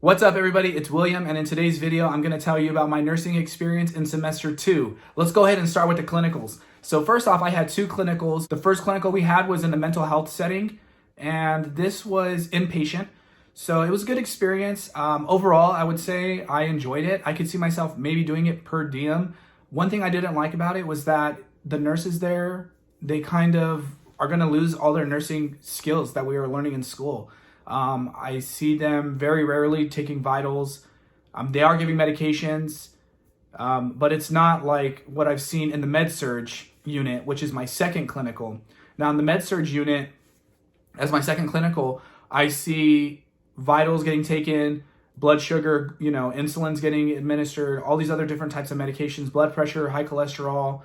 What's up, everybody? It's William, and in today's video, I'm going to tell you about my nursing experience in semester 2. Let's go ahead and start with the clinicals. So first off, I had 2 clinicals. The first clinical we had was in the mental health setting, and this was inpatient. So it was a good experience. Overall, I would say I enjoyed it. I could see myself maybe doing it per diem. One thing I didn't like about it was that the nurses there, they kind of are going to lose all their nursing skills that we were learning in school. I see them very rarely taking vitals. They are giving medications, but it's not like what I've seen in the med-surg unit, which is my second clinical. Now in the med-surg unit, as my second clinical, I see vitals getting taken, blood sugar, insulin's getting administered, all these other different types of medications, blood pressure, high cholesterol,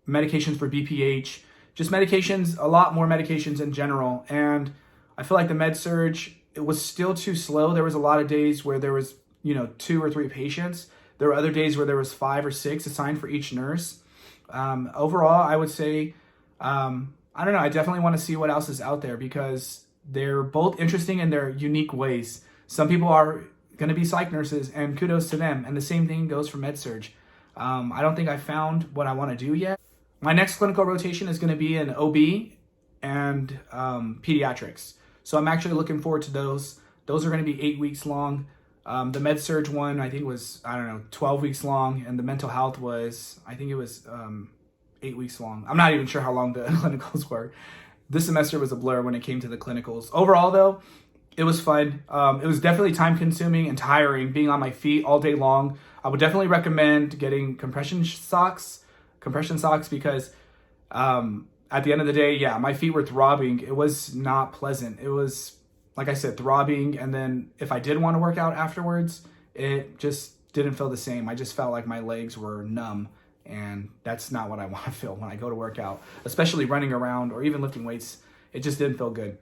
medications for BPH, just medications, a lot more medications in general. And I feel like the med-surg, it was still too slow. There was a lot of days where there was, 2 or 3 patients. There were other days where there was 5 or 6 assigned for each nurse. Overall, I would say, I don't know, I definitely want to see what else is out there because they're both interesting in their unique ways. Some people are going to be psych nurses, and kudos to them. And the same thing goes for med-surg. I don't think I found what I want to do yet. My next clinical rotation is going to be in OB and pediatrics. So I'm actually looking forward to those. Those are going to be 8 weeks long. The med-surg one, I think was, 12 weeks long. And the mental health was, I think it was 8 weeks long. I'm not even sure how long the clinicals were. This semester was a blur when it came to the clinicals. Overall, though, it was fun. It was definitely time consuming and tiring being on my feet all day long. I would definitely recommend getting compression socks because at the end of the day, yeah, my feet were throbbing. It was not pleasant. It was, like I said, throbbing. And then if I did want to work out afterwards, it just didn't feel the same. I just felt like my legs were numb. And that's not what I want to feel when I go to work out, especially running around or even lifting weights. It just didn't feel good.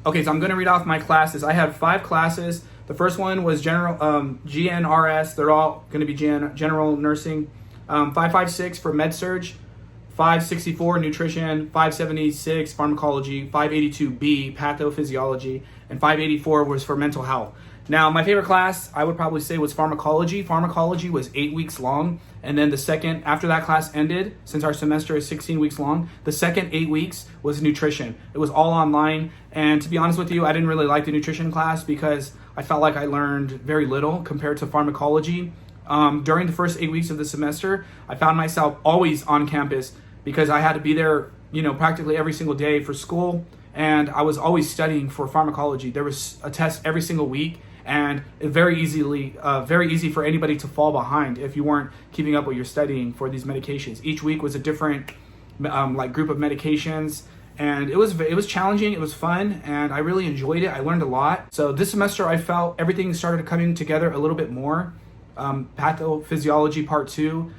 Okay, so I'm going to read off my classes. I had 5 classes. The first one was general GNRS. They're all going to be general nursing. 556 for med-surg. 564 nutrition, 576 pharmacology, 582B pathophysiology, and 584 was for mental health. Now, my favorite class, I would probably say, was pharmacology. Pharmacology was 8 weeks long, and then the second, after that class ended, since our semester is 16 weeks long, the second 8 weeks was nutrition. It was all online, and to be honest with you, I didn't really like the nutrition class because I felt like I learned very little compared to pharmacology. During the first 8 weeks of the semester, I found myself always on campus because I had to be there, practically every single day for school, and I was always studying for pharmacology. There was a test every single week, and it very easy for anybody to fall behind if you weren't keeping up what you're studying for these medications. Each week was a different group of medications, and it was challenging. It was fun, and I really enjoyed it. I learned a lot. So this semester, I felt everything started coming together a little bit more. Pathophysiology part 2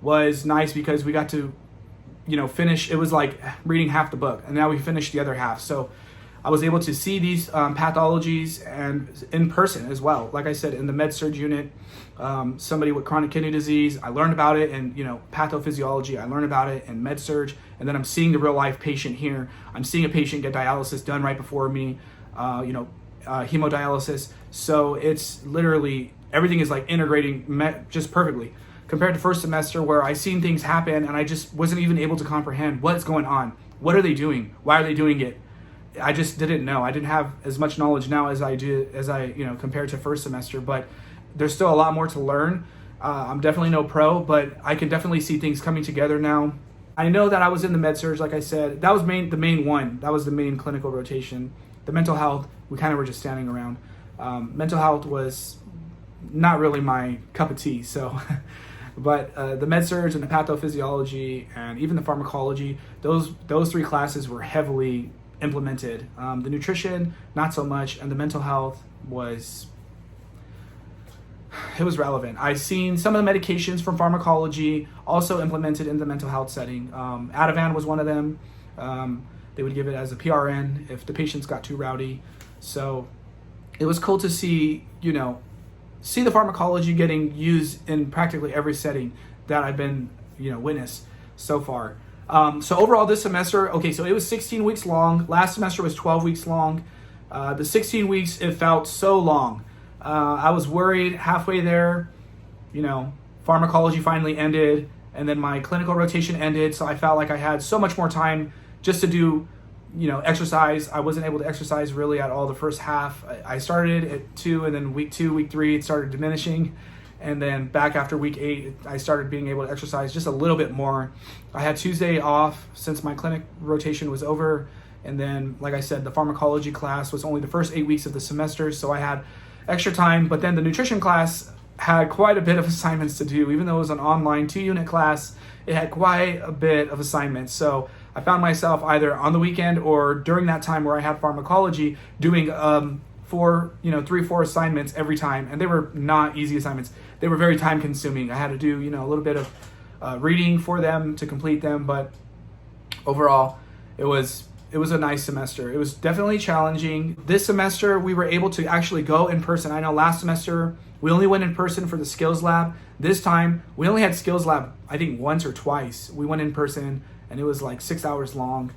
was nice because we got to finish. It was like reading half the book, and now we finished the other half. So I was able to see these pathologies and in person as well. Like I said, in the med-surg unit, somebody with chronic kidney disease, I learned about it, and pathophysiology, I learned about it in med-surg, and then I'm seeing the real life patient here. I'm seeing a patient get dialysis done right before me, hemodialysis. So it's literally everything is like integrating just perfectly. Compared to first semester where I seen things happen and I just wasn't even able to comprehend what's going on. What are they doing? Why are they doing it? I just didn't know. I didn't have as much knowledge now as I compared to first semester, but there's still a lot more to learn. I'm definitely no pro, but I can definitely see things coming together now. I know that I was in the med-surg, like I said. That was the main one. That was the main clinical rotation. The mental health, we kind of were just standing around. Mental health was not really my cup of tea, so... But the med-surg and the pathophysiology and even the pharmacology, those 3 classes were heavily implemented. The nutrition, not so much, and the mental health was relevant. I've seen some of the medications from pharmacology also implemented in the mental health setting. Ativan was one of them. They would give it as a PRN if the patients got too rowdy. So it was cool to see, see the pharmacology getting used in practically every setting that I've been, witness so far. So overall this semester, okay, so it was 16 weeks long. Last semester was 12 weeks long. The 16 weeks, it felt so long. I was worried halfway there, pharmacology finally ended, and then my clinical rotation ended, so I felt like I had so much more time just to do, exercise. I wasn't able to exercise really at all the first half. I started at 2, and then week 2, week 3, it started diminishing. And then back after week 8, I started being able to exercise just a little bit more. I had Tuesday off since my clinic rotation was over. And then, like I said, the pharmacology class was only the first 8 weeks of the semester, so I had extra time. But then the nutrition class had quite a bit of assignments to do. Even though it was an online 2-unit class, it had quite a bit of assignments. So I found myself either on the weekend or during that time where I had pharmacology doing 3-4 assignments every time. And they were not easy assignments. They were very time consuming. I had to do, a little bit of reading for them to complete them. But overall, it was a nice semester. It was definitely challenging. This semester, we were able to actually go in person. I know last semester, we only went in person for the skills lab. This time, we only had skills lab, I think once or twice. We went in person, and it was like 6 hours long.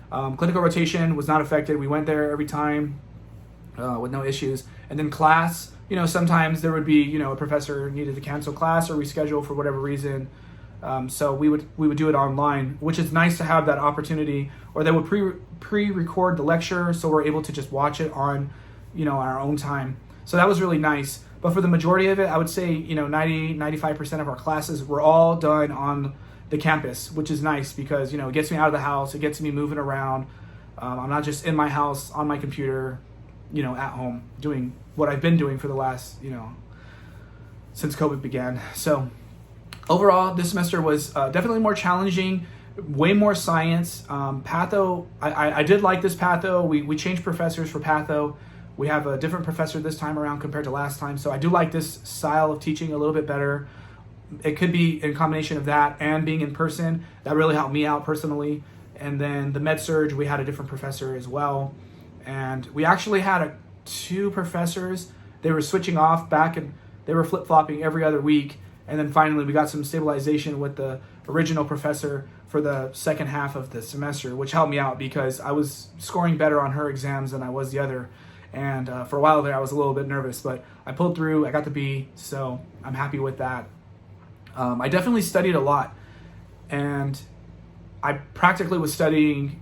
Clinical rotation was not affected. We went there every time with no issues. And then class, sometimes there would be, a professor needed to cancel class or reschedule for whatever reason. So we would do it online, which is nice to have that opportunity. Or they would pre-record the lecture, so we're able to just watch it on, our own time. So that was really nice. But for the majority of it, I would say, 90-95% of our classes were all done on the campus, which is nice because, it gets me out of the house, it gets me moving around. I'm not just in my house on my computer, at home doing what I've been doing for the last, since COVID began. So overall, this semester was definitely more challenging, way more science. Patho, I did like this patho. We changed professors for patho. We have a different professor this time around compared to last time. So I do like this style of teaching a little bit better. It could be in combination of that and being in person. That really helped me out personally. And then the med surg, we had a different professor as well. And we actually had 2 professors. They were switching off back and they were flip-flopping every other week. And then finally we got some stabilization with the original professor for the second half of the semester, which helped me out because I was scoring better on her exams than I was the other. And for a while there, I was a little bit nervous, but I pulled through. I got the B, so I'm happy with that. I definitely studied a lot, and I practically was studying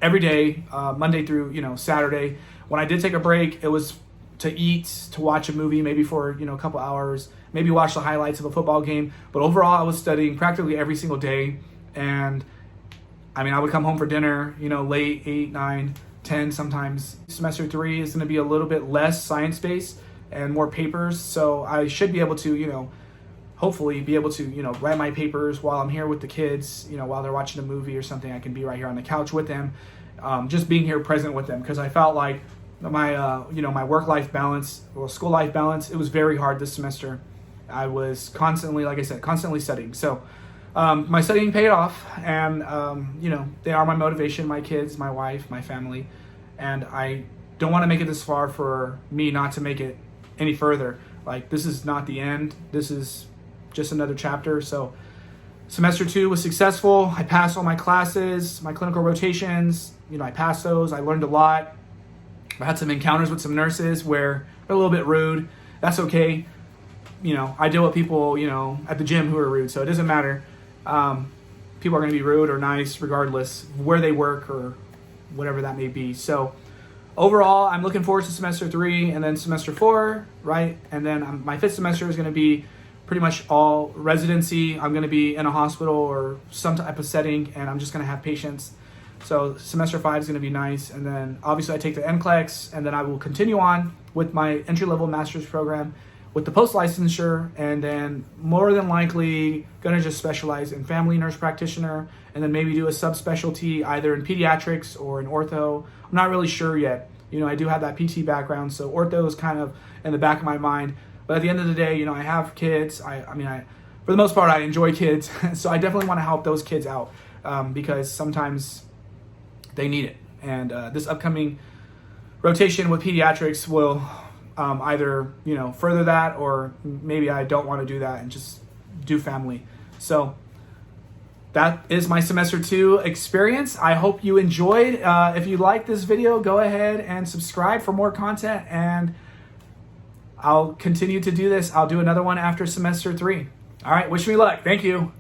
every day, Monday through Saturday. When I did take a break, it was to eat, to watch a movie, maybe for a couple hours, maybe watch the highlights of a football game. But overall, I was studying practically every single day, and I would come home for dinner, late 8, 9, 10 sometimes. Semester 3 is going to be a little bit less science-based and more papers, so I should be able to, hopefully be able to, write my papers while I'm here with the kids, while they're watching a movie or something. I can be right here on the couch with them, just being here present with them, because I felt like my, my work-life balance, or school-life balance, it was very hard this semester. I was constantly, like I said, constantly studying. So my studying paid off, and they are my motivation, my kids, my wife, my family, and I don't want to make it this far for me not to make it any further. Like, this is not the end. This is just another chapter. So semester 2 was successful. I passed all my classes, my clinical rotations. I passed those. I learned a lot. I had some encounters with some nurses where they're a little bit rude. That's okay. I deal with people, at the gym who are rude, so it doesn't matter. People are going to be rude or nice regardless of where they work or whatever that may be. So overall, I'm looking forward to semester 3 and then semester 4, right? And then my 5th semester is going to be pretty much all residency. I'm going to be in a hospital or some type of setting, and I'm just going to have patients. So semester 5 is going to be nice. And then obviously I take the NCLEX, and then I will continue on with my entry-level master's program with the post-licensure, and then more than likely going to just specialize in family nurse practitioner, and then maybe do a subspecialty either in pediatrics or in ortho. I'm not really sure yet. I do have that PT background, so ortho is kind of in the back of my mind. But at the end of the day, I have kids. I for the most part, I enjoy kids, so I definitely want to help those kids out because sometimes they need it. And this upcoming rotation with pediatrics will either further that, or maybe I don't want to do that and just do family. So that is my semester 2 experience. I hope you enjoyed. If you like this video, go ahead and subscribe for more content, and I'll continue to do this. I'll do another one after semester 3. All right, wish me luck. Thank you.